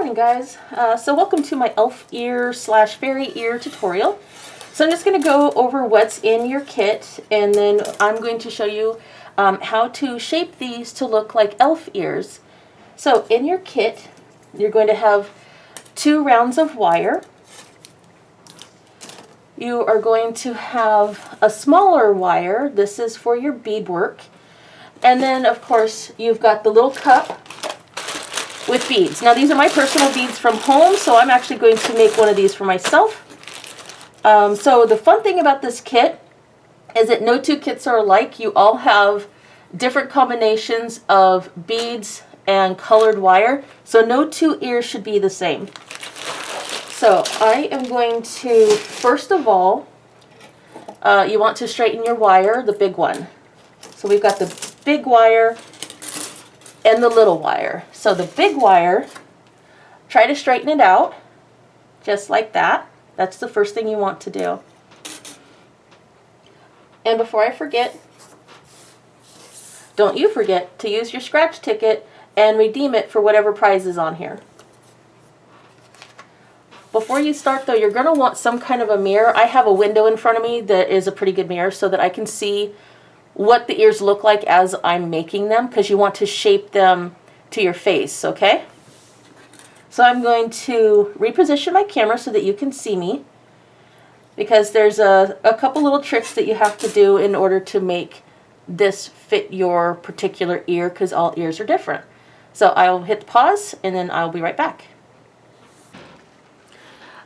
morning, guys. So welcome to my elf ear slash fairy ear tutorial. So I'm just going to go over what's in your kit, and then I'm going to show you how to shape these to look like elf ears. So in your kit, you're going to have 2 rounds of wire. You are going to have a smaller wire. This is for your beadwork. And then, of course, you've got the little cup with beads. Now, these are my personal beads from home, so I'm actually going to make one of these for myself. So the fun thing about this kit is that no 2 kits are alike. You all have different combinations of beads and colored wire, so no 2 ears should be the same. So I am going to, first of all, you want to straighten your wire, the big one. So we've got the big wire and the little wire. So the big wire, try to straighten it out, just like that. That's the first thing you want to do. And before I forget, don't you forget to use your scratch ticket and redeem it for whatever prize is on here. Before you start though, you're going to want some kind of a mirror. I have a window in front of me that is a pretty good mirror so that I can see what the ears look like as I'm making them, because you want to shape them to your face, okay? So I'm going to reposition my camera so that you can see me, because there's a couple little tricks that you have to do in order to make this fit your particular ear, because all ears are different. So I'll hit pause and then I'll be right back.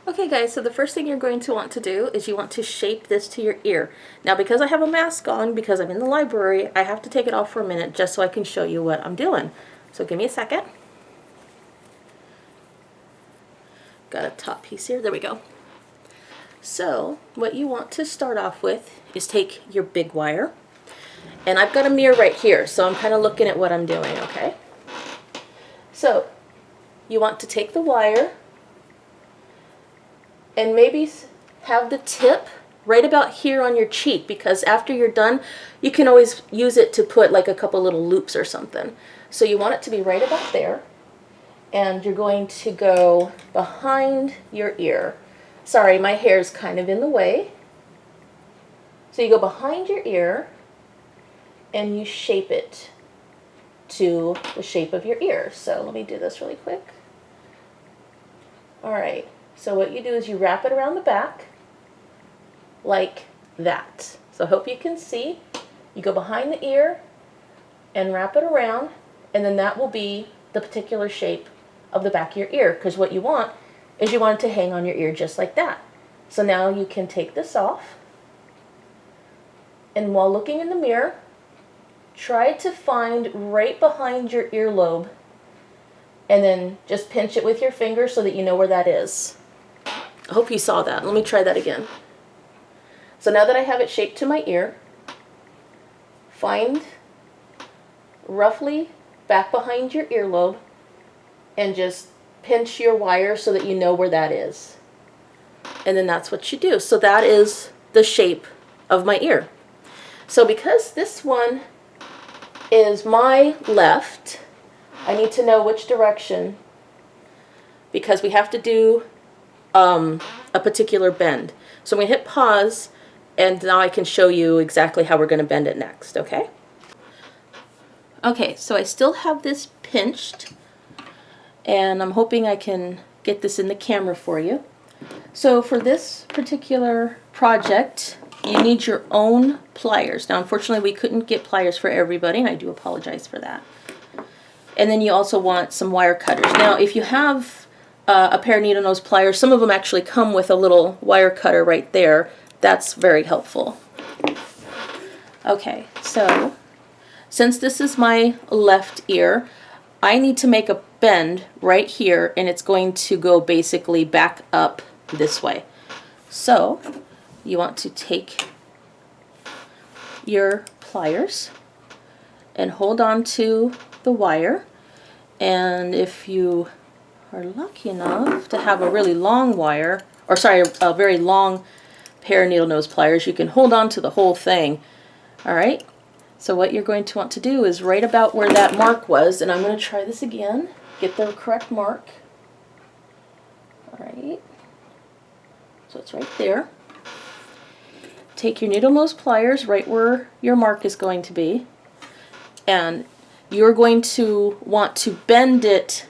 Okay guys, so the first thing you're going to want to do is you want to shape this to your ear. Now because I have a mask on, because I'm in the library, I have to take it off for a minute just so I can show you what I'm doing. So give me a second. Got a top piece here, there we go. So what you want to start off with is take your big wire. And I've got a mirror right here, so I'm kind of looking at what I'm doing, okay? So you want to take the wire and maybe have the tip right about here on your cheek, because after you're done, you can always use it to put like a couple little loops or something. So you want it to be right about there, and you're going to go behind your ear. Sorry, my hair's kind of in the way. So you go behind your ear and you shape it to the shape of your ear. So let me do this really quick. All right. So what you do is you wrap it around the back like that. So I hope you can see. You go behind the ear and wrap it around, and then that will be the particular shape of the back of your ear, because what you want is you want it to hang on your ear just like that. So now you can take this off, and while looking in the mirror, try to find right behind your earlobe, and then just pinch it with your finger so that you know where that is. I hope you saw that. Let me try that again. So now that I have it shaped to my ear, find roughly back behind your earlobe and just pinch your wire so that you know where that is. And then that's what you do. So that is the shape of my ear. So because this one is my left, I need to know which direction, because we have to do a particular bend. So I'm going to hit pause, and now I can show you exactly how we're going to bend it next, okay? Okay, so I still have this pinched, and I'm hoping I can get this in the camera for you. So for this particular project, you need your own pliers. Now unfortunately we couldn't get pliers for everybody, and I do apologize for that. And then you also want some wire cutters. Now if you have a pair of needle nose pliers, some of them actually come with a little wire cutter right there. That's very helpful. Okay, so since this is my left ear, I need to make a bend right here, and it's going to go basically back up this way. So you want to take your pliers and hold on to the wire, and if you are lucky enough to have a really long wire, or sorry, a very long pair of needle nose pliers, you can hold on to the whole thing. All right, so what you're going to want to do is right about where that mark was, and I'm going to try this again, get the correct mark. All right, so it's right there. Take your needle nose pliers right where your mark is going to be, and you're going to want to bend it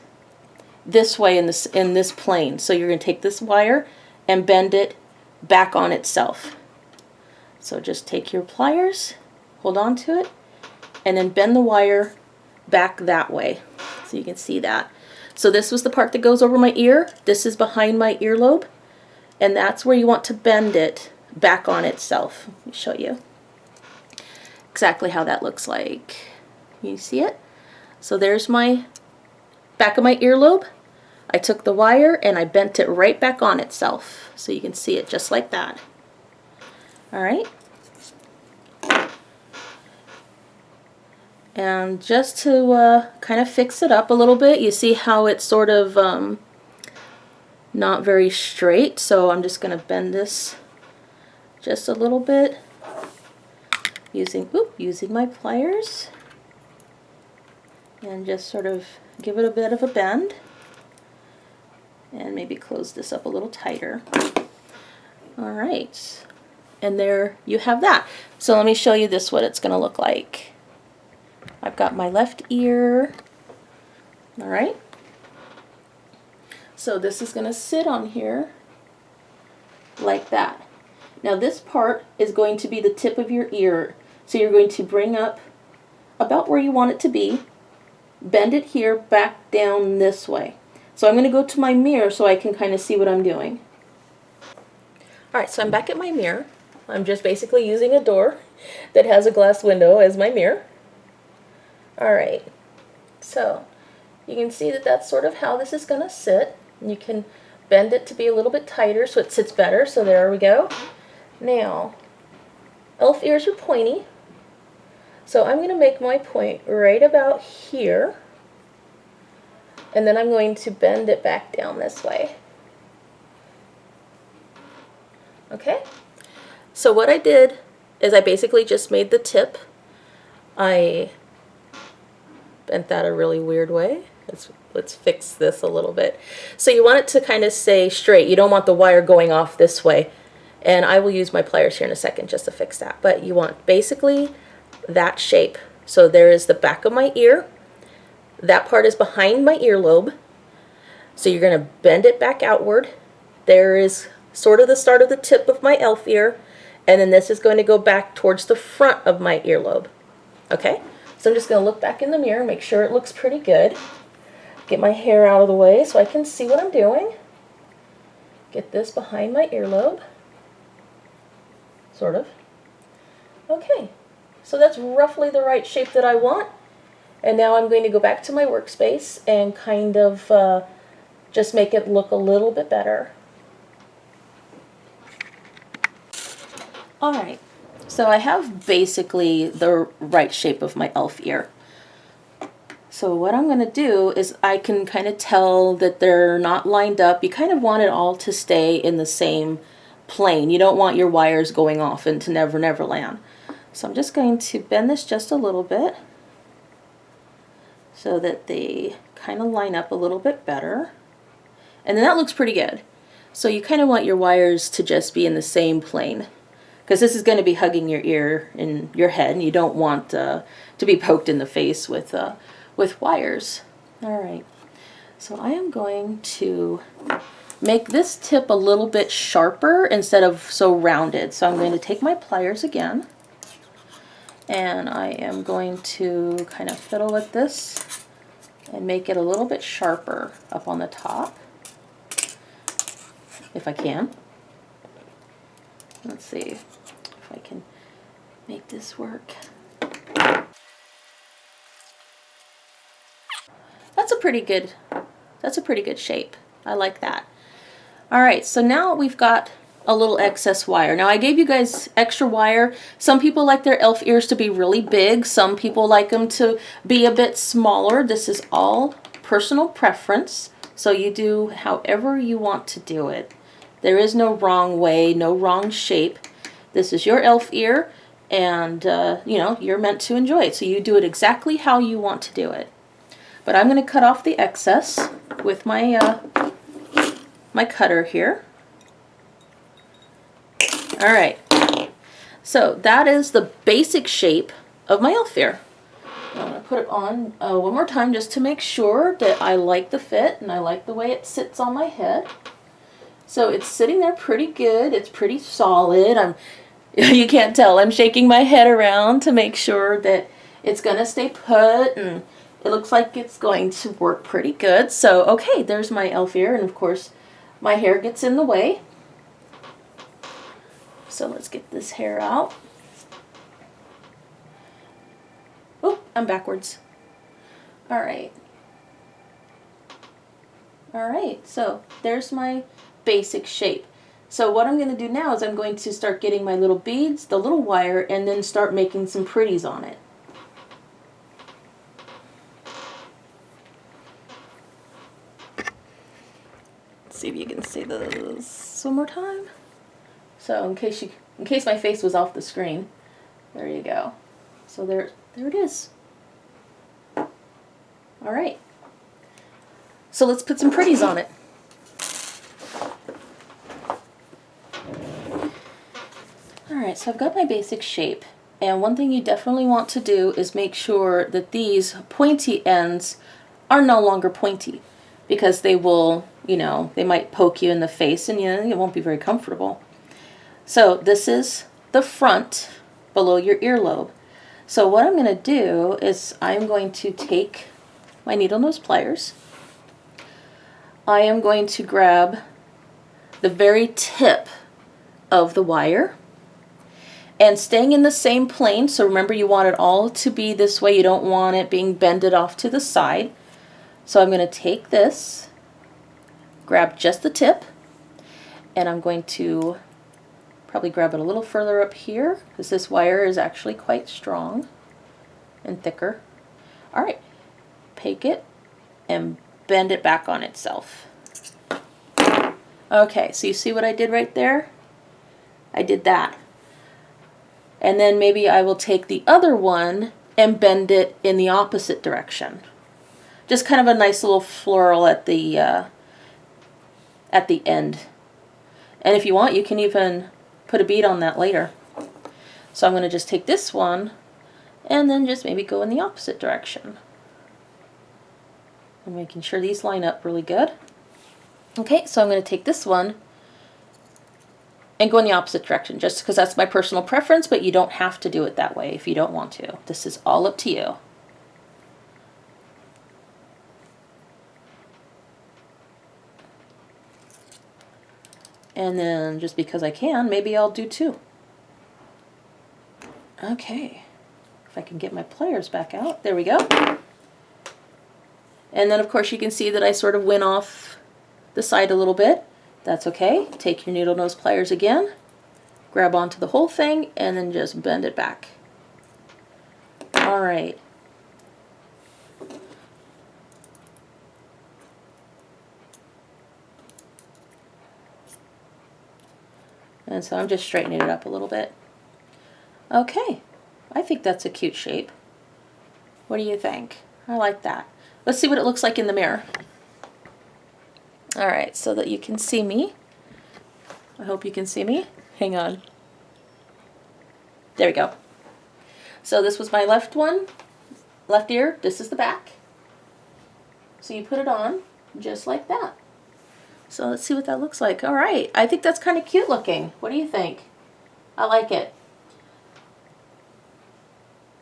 this way in this plane. So you're going to take this wire and bend it back on itself. So just take your pliers, hold on to it, and then bend the wire back that way. So you can see that. So this was the part that goes over my ear. This is behind my earlobe, and that's where you want to bend it back on itself. Let me show you exactly how that looks like. You see it? So there's my back of my earlobe. I took the wire and I bent it right back on itself. So you can see it just like that. All right. And just to kind of fix it up a little bit, you see how it's sort of not very straight. So I'm just going to bend this just a little bit using my pliers, and just sort of give it a bit of a bend, and maybe close this up a little tighter. All right, and there you have that. So let me show you this, what it's going to look like. I've got my left ear. All right, so this is going to sit on here like that. Now this part is going to be the tip of your ear. So you're going to bring up about where you want it to be, bend it here, back down this way. So I'm going to go to my mirror so I can kind of see what I'm doing. Alright, so I'm back at my mirror. I'm just basically using a door that has a glass window as my mirror. Alright, so you can see that that's sort of how this is going to sit. You can bend it to be a little bit tighter so it sits better. So there we go. Now, elf ears are pointy, so I'm going to make my point right about here, and then I'm going to bend it back down this way. Okay, so what I did is I basically just made the tip. I bent that a really weird way. Let's fix this a little bit. So you want it to kind of stay straight. You don't want the wire going off this way. And I will use my pliers here in a second just to fix that. But you want basically that shape. So there is the back of my ear. That part is behind my earlobe. So you're going to bend it back outward. There is sort of the start of the tip of my elf ear. And then this is going to go back towards the front of my earlobe. Okay? So I'm just going to look back in the mirror, make sure it looks pretty good. Get my hair out of the way so I can see what I'm doing. Get this behind my earlobe. Sort of. Okay, so that's roughly the right shape that I want. And now I'm going to go back to my workspace and kind of just make it look a little bit better. Alright, so I have basically the right shape of my elf ear. So what I'm going to do is I can kind of tell that they're not lined up. You kind of want it all to stay in the same plane. You don't want your wires going off into Never Never Land. So I'm just going to bend this just a little bit so that they kind of line up a little bit better. And then that looks pretty good. So you kind of want your wires to just be in the same plane, because this is going to be hugging your ear and your head, and you don't want to be poked in the face with wires. All right, so I am going to make this tip a little bit sharper instead of so rounded. So I'm going to take my pliers again, and I am going to kind of fiddle with this and make it a little bit sharper up on the top, if I can. Let's see if I can make this work. That's a pretty good shape. I like that. All right, so now we've got a little excess wire. Now I gave you guys extra wire. Some people like their elf ears to be really big. Some people like them to be a bit smaller. This is all personal preference. So you do however you want to do it. There is no wrong way, no wrong shape. This is your elf ear, and you know, you're meant to enjoy it. So you do it exactly how you want to do it. But I'm going to cut off the excess with my my cutter here. All right, so that is the basic shape of my elf ear. I'm going to put it on one more time just to make sure that I like the fit and I like the way it sits on my head. So it's sitting there pretty good. It's pretty solid. You can't tell, I'm shaking my head around to make sure that it's going to stay put, and it looks like it's going to work pretty good. So, okay, there's my elf ear, and of course my hair gets in the way. So let's get this hair out. Oh, I'm backwards. All right. All right, so there's my basic shape. So what I'm going to do now is I'm going to start getting my little beads, the little wire, and then start making some pretties on it. Let's see if you can see this one more time. So in case my face was off the screen, there you go. So there it is. All right. So let's put some pretties on it. Alright, so I've got my basic shape, and one thing you definitely want to do is make sure that these pointy ends are no longer pointy, because they will, they might poke you in the face and it won't be very comfortable. So this is the front below your earlobe. So what I'm going to do is I'm going to take my needle nose pliers. I am going to grab the very tip of the wire. And staying in the same plane, so remember you want it all to be this way, you don't want it being bended off to the side. So I'm going to take this, grab just the tip, and I'm going to probably grab it a little further up here, because this wire is actually quite strong and thicker. Alright, take it and bend it back on itself. Okay, so you see what I did right there? I did that. And then maybe I will take the other one and bend it in the opposite direction. Just kind of a nice little floral at the end. And if you want, you can even put a bead on that later. So I'm going to just take this one and then just maybe go in the opposite direction. I'm making sure these line up really good. Okay, so I'm going to take this one and go in the opposite direction, just because that's my personal preference, but you don't have to do it that way if you don't want to. This is all up to you. And then, just because I can, maybe I'll do two. Okay, if I can get my pliers back out. There we go. And then, of course, you can see that I sort of went off the side a little bit. That's okay. Take your needle nose pliers again, grab onto the whole thing, and then just bend it back. All right. And so I'm just straightening it up a little bit. Okay, I think that's a cute shape. What do you think? I like that. Let's see what it looks like in the mirror. All right, so that you can see me. I hope you can see me. Hang on. There we go. So this was my left ear. This is the back. So you put it on just like that. So let's see what that looks like. All right, I think that's kind of cute looking. What do you think? I like it.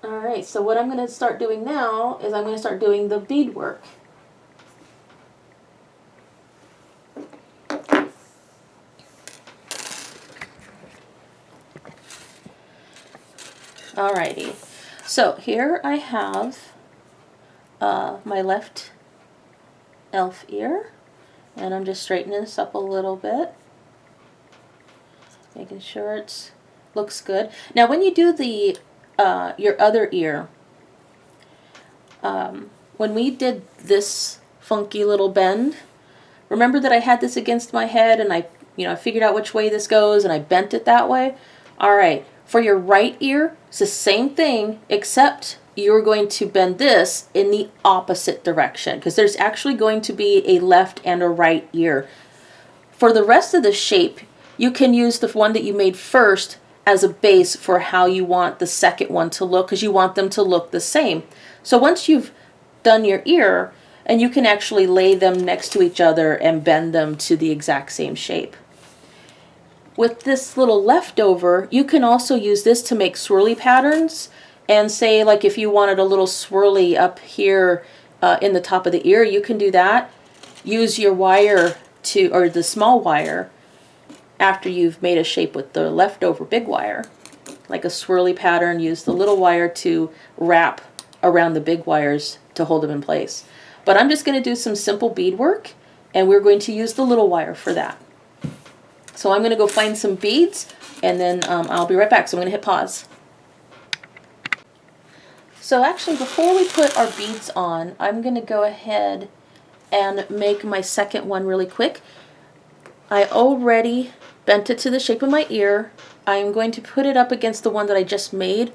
All right, so what I'm going to start doing now is I'm going to start doing the bead work. Alrighty, so here I have my left elf ear, and I'm just straightening this up a little bit, making sure it looks good. Now when you do the your other ear, when we did this funky little bend, remember that I had this against my head and I figured out which way this goes and I bent it that way? Alright. For your right ear, it's the same thing, except you're going to bend this in the opposite direction, because there's actually going to be a left and a right ear For the rest of the shape, you can use the one that you made first as a base for how you want the second one to look, because you want them to look the same. So once you've done your ear, and you can actually lay them next to each other and bend them to the exact same shape. With this little leftover, you can also use this to make swirly patterns, and say like if you wanted a little swirly up here in the top of the ear, you can do that. Use your wire to, or the small wire, after you've made a shape with the leftover big wire, like a swirly pattern, use the little wire to wrap around the big wires to hold them in place. But I'm just going to do some simple bead work, and we're going to use the little wire for that. So I'm going to go find some beads, and then I'll be right back. So I'm going to hit pause. So actually, before we put our beads on, I'm going to go ahead and make my second one really quick. I already bent it to the shape of my ear. I am going to put it up against the one that I just made,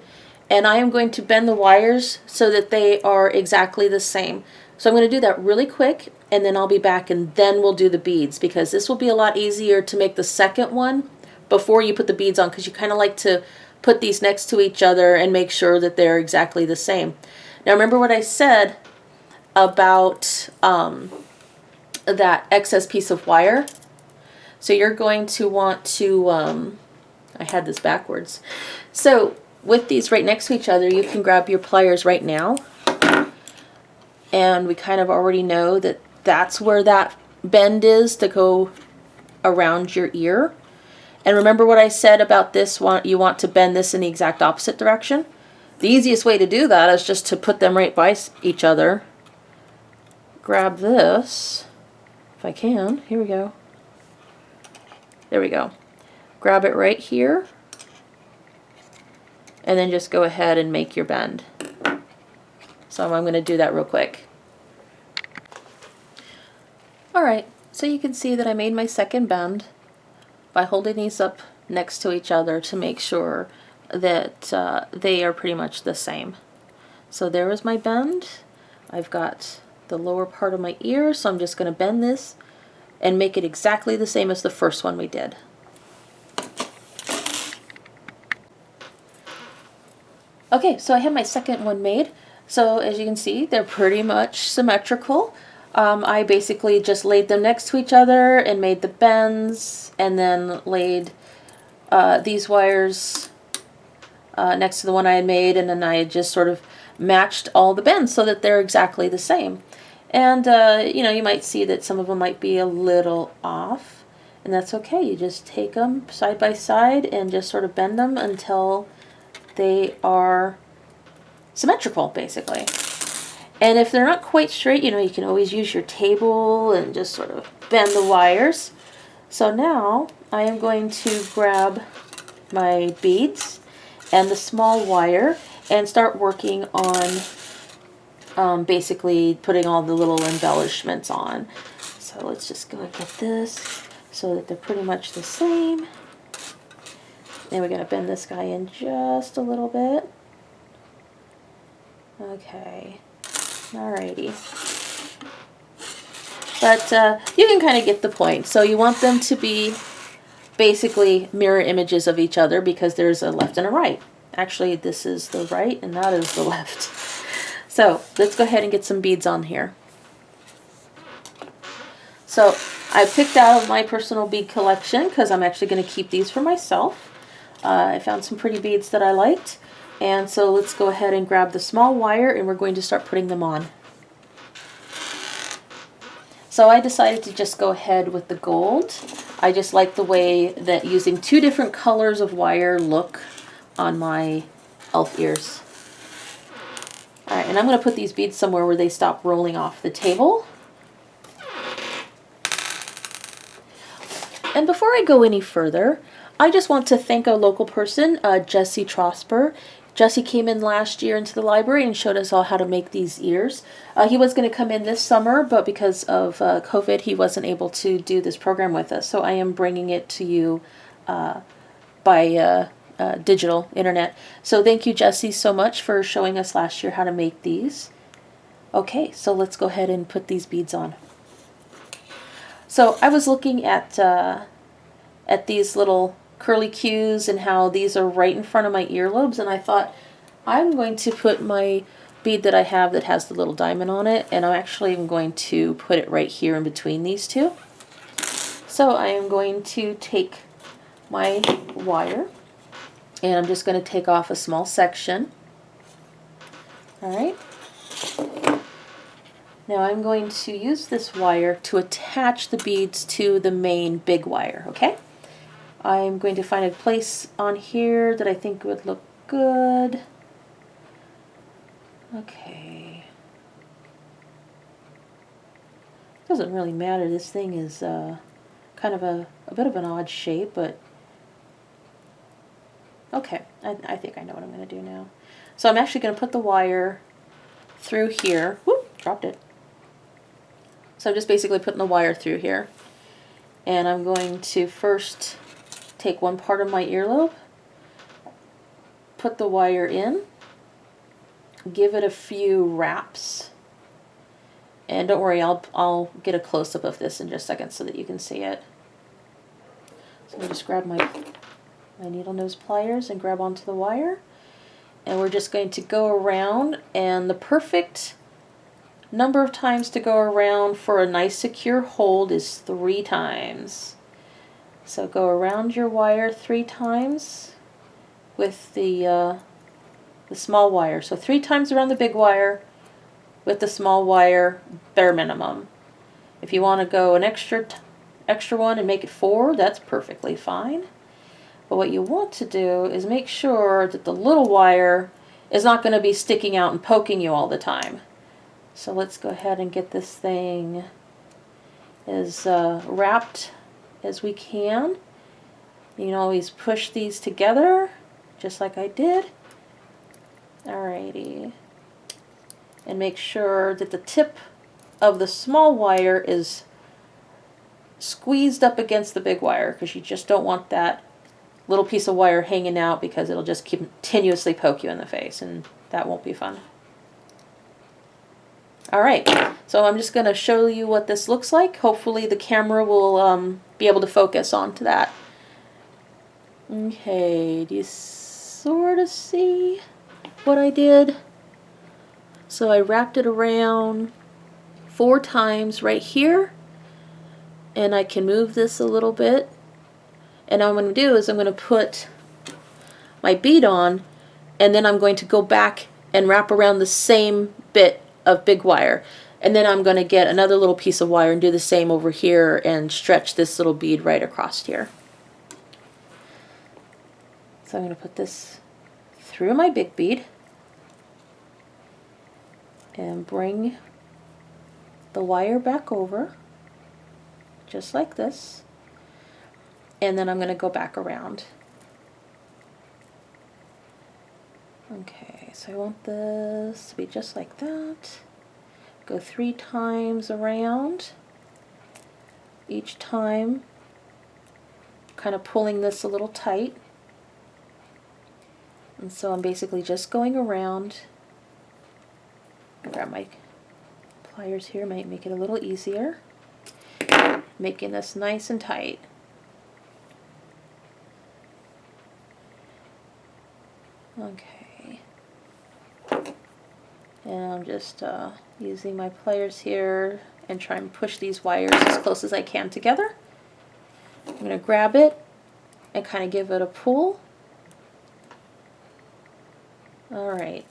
and I am going to bend the wires so that they are exactly the same. So I'm going to do that really quick, and then I'll be back, and then we'll do the beads, because this will be a lot easier to make the second one before you put the beads on, because you kind of like to put these next to each other and make sure that they're exactly the same. Now remember what I said about that excess piece of wire? So you're going to want to, I had this backwards. So with these right next to each other, you can grab your pliers right now. And we kind of already know that that's where that bend is to go around your ear. And remember what I said about this one, you want to bend this in the exact opposite direction? The easiest way to do that is just to put them right by each other. Grab this, if I can, here we go. There we go. Grab it right here, and then just go ahead and make your bend. So I'm going to do that real quick. Alright, so you can see that I made my second bend by holding these up next to each other to make sure that they are pretty much the same. So there is my bend. I've got the lower part of my ear, so I'm just going to bend this and make it exactly the same as the first one we did. Okay, so I have my second one made. So as you can see, they're pretty much symmetrical. I basically just laid them next to each other and made the bends, and then laid these wires next to the one I had made, and then I had just sort of matched all the bends so that they're exactly the same. And you know, you might see that some of them might be a little off, and that's okay. You just take them side by side and just sort of bend them until they are symmetrical, basically. And if they're not quite straight, you know, you can always use your table and just sort of bend the wires. So now I am going to grab my beads and the small wire and start working on basically putting all the little embellishments on. So let's just go and get this so that they're pretty much the same. Then we're going to bend this guy in just a little bit. Okay. Alrighty. But you can kind of get the point. So you want them to be basically mirror images of each other, because there's a left and a right. Actually, this is the right and that is the left. So let's go ahead and get some beads on here. So I picked out of my personal bead collection, because I'm actually going to keep these for myself. I found some pretty beads that I liked. And so let's go ahead and grab the small wire, and we're going to start putting them on. So I decided to just go ahead with the gold. I just like the way that using two different colors of wire look on my elf ears. Alright, and I'm going to put these beads somewhere where they stop rolling off the table. And before I go any further, I just want to thank a local person, Jesse Trosper. Jesse came in last year into the library and showed us all how to make these ears. He was going to come in this summer, but because of COVID, he wasn't able to do this program with us. So I am bringing it to you by digital internet. So thank you, Jesse, so much for showing us last year how to make these. Okay, so let's go ahead and put these beads on. So I was looking at these little curly cues and how these are right in front of my earlobes, and I thought I'm going to put my bead that I have that has the little diamond on it, and I'm actually going to put it right here in between these two. So I am going to take my wire, and I'm just going to take off a small section. All right. Now I'm going to use this wire to attach the beads to the main big wire, okay? I'm going to find a place on here that I think would look good. Okay. Doesn't really matter. This thing is kind of a bit of an odd shape, but okay. I think I know what I'm going to do now. So I'm actually going to put the wire through here. Whoop, dropped it. So I'm just basically putting the wire through here. And I'm going to first take one part of my earlobe, put the wire in, give it a few wraps. And don't worry, I'll get a close-up of this in just a second so that you can see it. So I just grab my needle nose pliers and grab onto the wire. And we're just going to go around, and the perfect number of times to go around for a nice secure hold is 3 times. So go around your wire 3 times with the small wire. So 3 times around the big wire with the small wire, bare minimum. If you want to go an extra one and make it 4, that's perfectly fine. But what you want to do is make sure that the little wire is not going to be sticking out and poking you all the time. So let's go ahead and get this thing as wrapped as we can. You can always push these together, just like I did. Alrighty. And make sure that the tip of the small wire is squeezed up against the big wire, because you just don't want that little piece of wire hanging out, because it'll just continuously poke you in the face, and that won't be fun. Alright, so I'm just going to show you what this looks like. Hopefully the camera will be able to focus onto that. Okay, do you sort of see what I did? So I wrapped it around 4 times right here, and I can move this a little bit. And what I'm going to do is I'm going to put my bead on, and then I'm going to go back and wrap around the same bit of big wire, and then I'm going to get another little piece of wire and do the same over here and stretch this little bead right across here. So I'm going to put this through my big bead and bring the wire back over just like this, and then I'm going to go back around. Okay, so I want this to be just like that. Go 3 times around, each time kind of pulling this a little tight. And so I'm basically just going around. I'll grab my pliers here, might make it a little easier. Making this nice and tight. Okay. And I'm just using my pliers here and try and push these wires as close as I can together. I'm going to grab it and kind of give it a pull. Alright,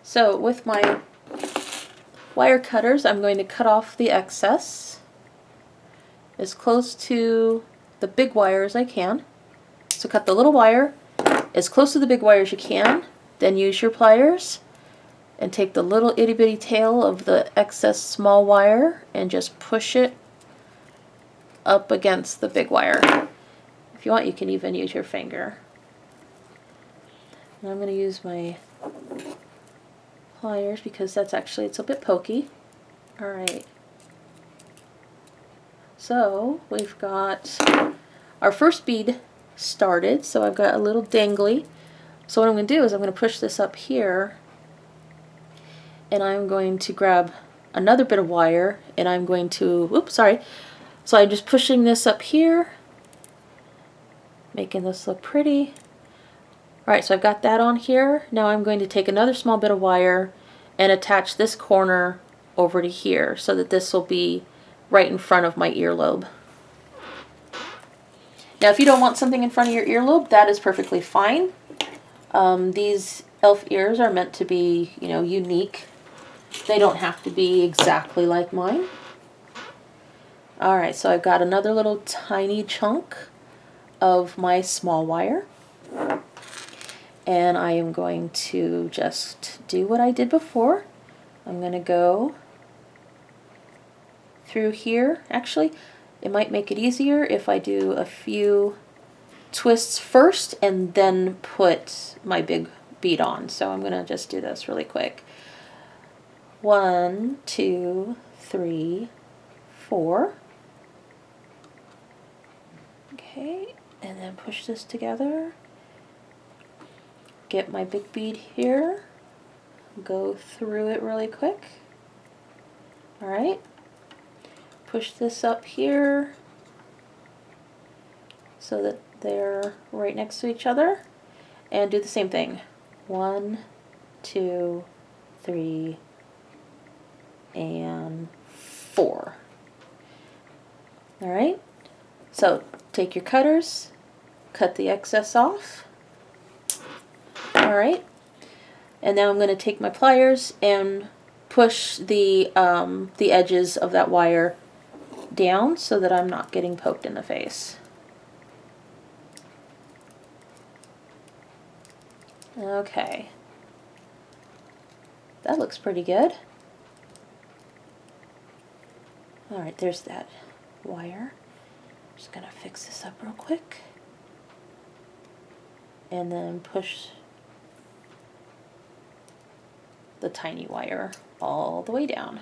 so with my wire cutters, I'm going to cut off the excess as close to the big wire as I can. So cut the little wire as close to the big wire as you can, then use your pliers and take the little itty bitty tail of the excess small wire and just push it up against the big wire. If you want, you can even use your finger. And I'm going to use my pliers because it's a bit pokey. Alright. So we've got our first bead started, so I've got a little dangly. So what I'm going to do is I'm going to push this up here, and I'm going to grab another bit of wire, and I'm going to, So I'm just pushing this up here, making this look pretty. Alright, so I've got that on here. Now I'm going to take another small bit of wire and attach this corner over to here so that this will be right in front of my earlobe. Now if you don't want something in front of your earlobe, that is perfectly fine. These elf ears are meant to be, you know, unique. They don't have to be exactly like mine. Alright, so I've got another little tiny chunk of my small wire. And I am going to just do what I did before. I'm going to go through here. Actually, it might make it easier if I do a few twists first and then put my big bead on. So I'm going to just do this really quick. 1, 2, 3, 4. Okay, and then push this together. Get my big bead here, go through it really quick. Alright, push this up here so that they're right next to each other, and do the same thing. 1, 2, 3, and 4. Alright, so take your cutters, cut the excess off. Alright, and now I'm going to take my pliers and push the edges of that wire down so that I'm not getting poked in the face. Okay, that looks pretty good. Alright, there's that wire. Just going to fix this up real quick. And then push the tiny wire all the way down.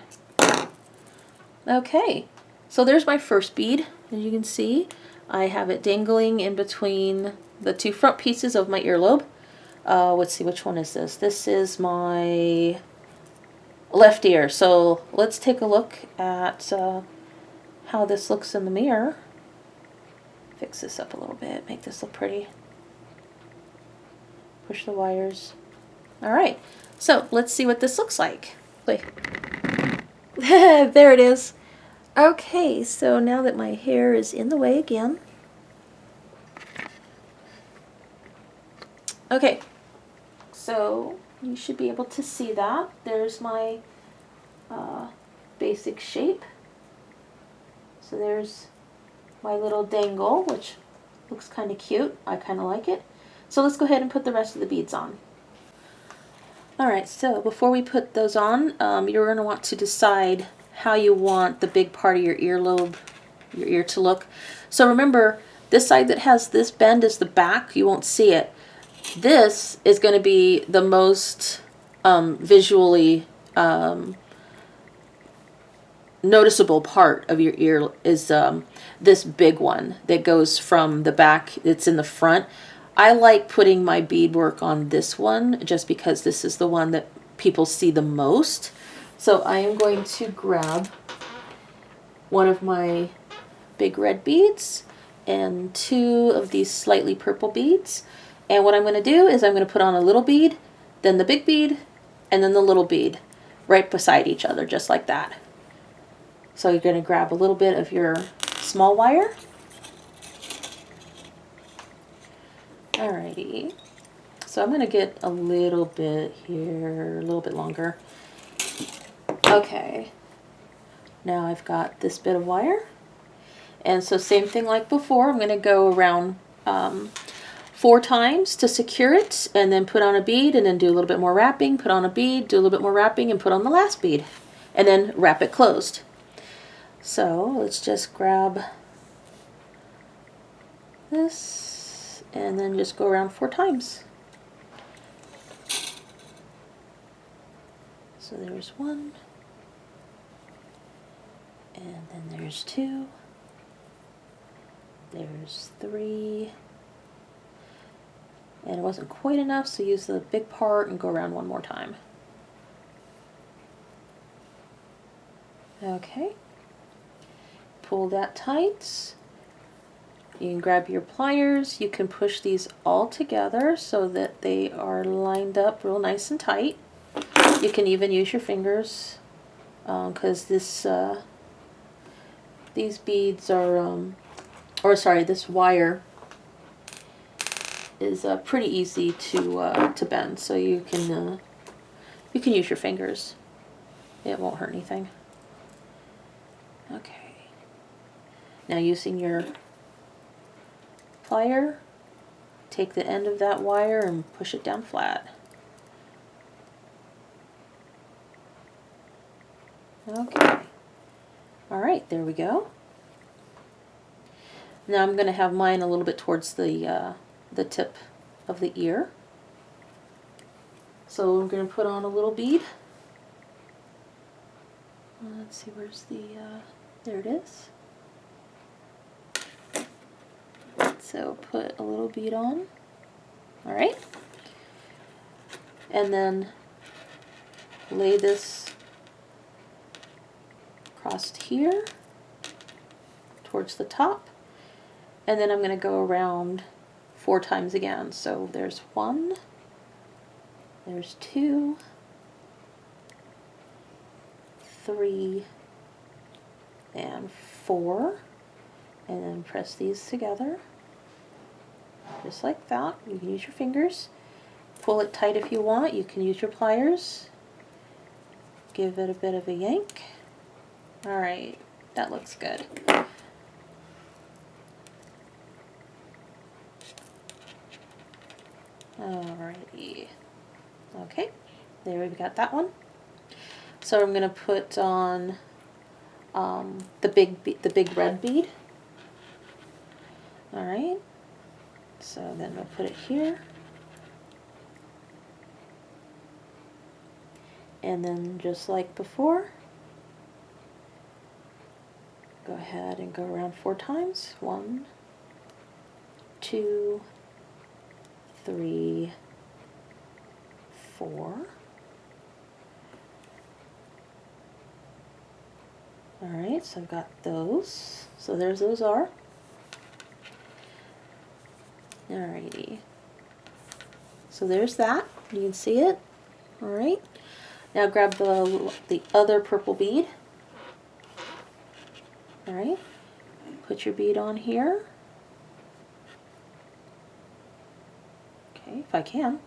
Okay, so there's my first bead. As you can see, I have it dangling in between the two front pieces of my earlobe. Let's see, which one is this? This is my left ear. So let's take a look at how this looks in the mirror. Fix this up a little bit, make this look pretty. Push the wires. Alright, so let's see what this looks like. Wait. There it is. Okay, so now that my hair is in the way again. Okay, so you should be able to see that. There's my basic shape. So there's my little dangle, which looks kind of cute. I kind of like it. So let's go ahead and put the rest of the beads on. Alright, so before we put those on, you're going to want to decide how you want the big part of your earlobe, your ear to look. So remember, this side that has this bend is the back. You won't see it. This is going to be the most visually noticeable part of your ear is this big one that goes from the back. It's in the front. I like putting my beadwork on this one just because this is the one that people see the most. So I am going to grab one of my big red beads and 2 of these slightly purple beads. And what I'm going to do is I'm going to put on a little bead, then the big bead, and then the little bead right beside each other, just like that. So you're going to grab a little bit of your small wire. Alrighty, so I'm going to get a little bit here, a little bit longer. Okay, now I've got this bit of wire. And so same thing like before, I'm going to go around 4 times to secure it, and then put on a bead, and then do a little bit more wrapping, put on a bead, do a little bit more wrapping, and put on the last bead. And then wrap it closed. So let's just grab this. And then just go around 4 times. So there's 1. And then there's 2. There's 3. And it wasn't quite enough, so use the big part and go around 1 more time. Okay. pull that tight. You can grab your pliers. You can push these all together so that they are lined up real nice and tight. You can even use your fingers because these beads are, this wire is pretty easy to bend. So you can use your fingers. It won't hurt anything. Okay. Now using your plier, take the end of that wire and push it down flat. Okay. All right, there we go. Now I'm going to have mine a little bit towards the tip of the ear. So I'm going to put on a little bead. Let's see, where's the, there it is. So put a little bead on. All right. And then lay this across here towards the top. And then I'm going to go around 4 times again. So there's 1, there's 2, 3, and 4. And then press these together. Just like that. You can use your fingers. Pull it tight if you want. You can use your pliers. Give it a bit of a yank. Alright, that looks good. Alrighty. Okay, there we've got that one. So I'm going to put on the big red bead. Alright. So then we'll put it here. And then just like before, go ahead and go around 4 times. 1, 2, 3, 4. Alright, so I've got those. So there's those are. Alrighty. So there's that. You can see it. Alright. Now grab the other purple bead. Alright. Put your bead on here. Okay, if I can.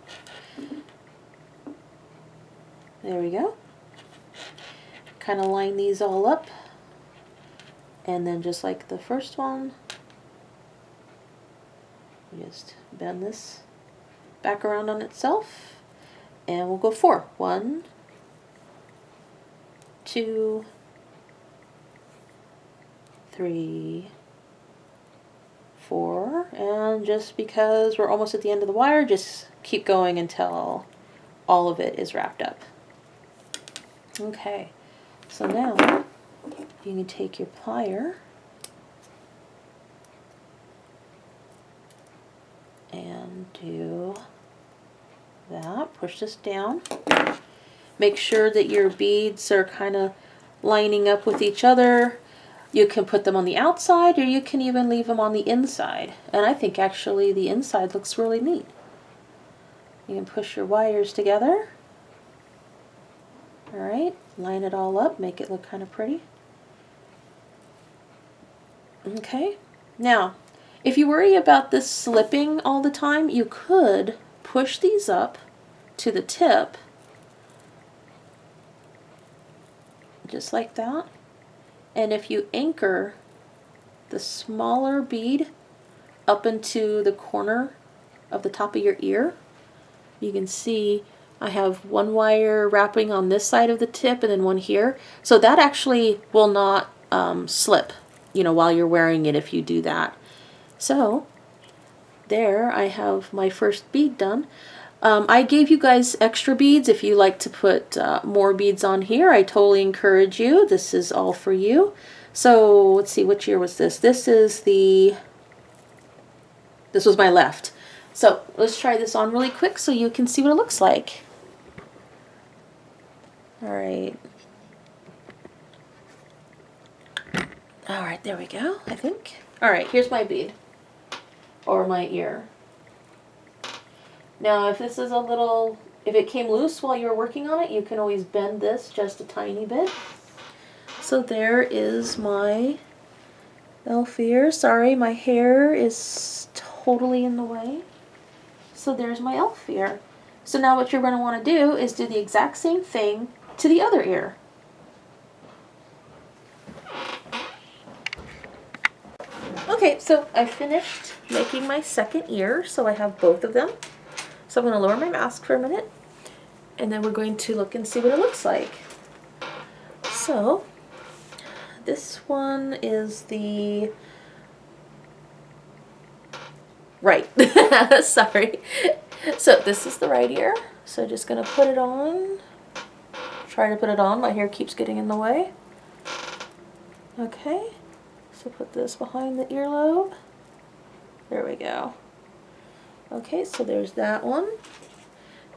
There we go. Kind of line these all up. And then just like the first one, just bend this back around on itself, and we'll go 4. 1, 2, 3, 4, and just because we're almost at the end of the wire, just keep going until all of it is wrapped up. Okay, so now you can take your plier and do that. Push this down. Make sure that your beads are kind of lining up with each other. You can put them on the outside, or you can even leave them on the inside. And I think actually the inside looks really neat. You can push your wires together. Alright, line it all up, make it look kind of pretty. Okay, now if you worry about this slipping all the time, you could push these up to the tip, just like that. And if you anchor the smaller bead up into the corner of the top of your ear, you can see I have one wire wrapping on this side of the tip and then one here. So that actually will not slip, you know, while you're wearing it if you do that. So there I have my first bead done. I gave you guys extra beads. If you like to put more beads on here, I totally encourage you. This is all for you. So let's see, which year was this? This was my left. So let's try this on really quick so you can see what it looks like. All right. All right, there we go, I think. All right, here's my bead, or my ear. Now, if this is if it came loose while you were working on it, you can always bend this just a tiny bit. So there is my elf ear. Sorry, my hair is totally in the way. So there's my elf ear. So now what you're going to want to do is do the exact same thing to the other ear. Okay, so I finished making my second ear, so I have both of them. So I'm going to lower my mask for a minute, and then we're going to look and see what it looks like. So this one is the right. Sorry. So this is the right ear. So just going to put it on. Try to put it on. My hair keeps getting in the way. Okay. So put this behind the earlobe. There we go. Okay, so there's that one.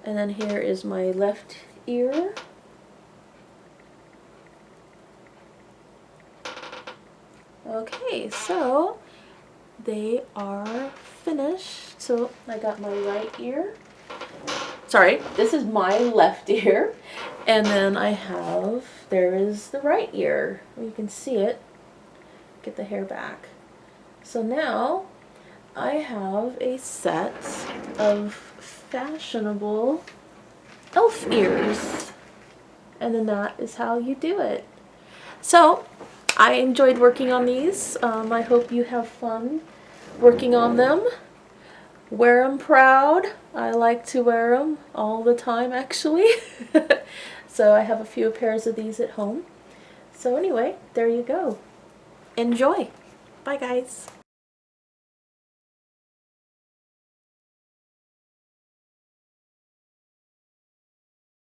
And then here is my left ear. Okay, so they are finished. So I got my right ear. Sorry, this is my left ear. And then there is the right ear. You can see it. Get the hair back. So now I have a set of fashionable elf ears. And then that is how you do it. So I enjoyed working on these. I hope you have fun working on them. Wear them proud. I like to wear them all the time, actually. So I have a few pairs of these at home. So anyway, there you go. Enjoy. Bye, guys.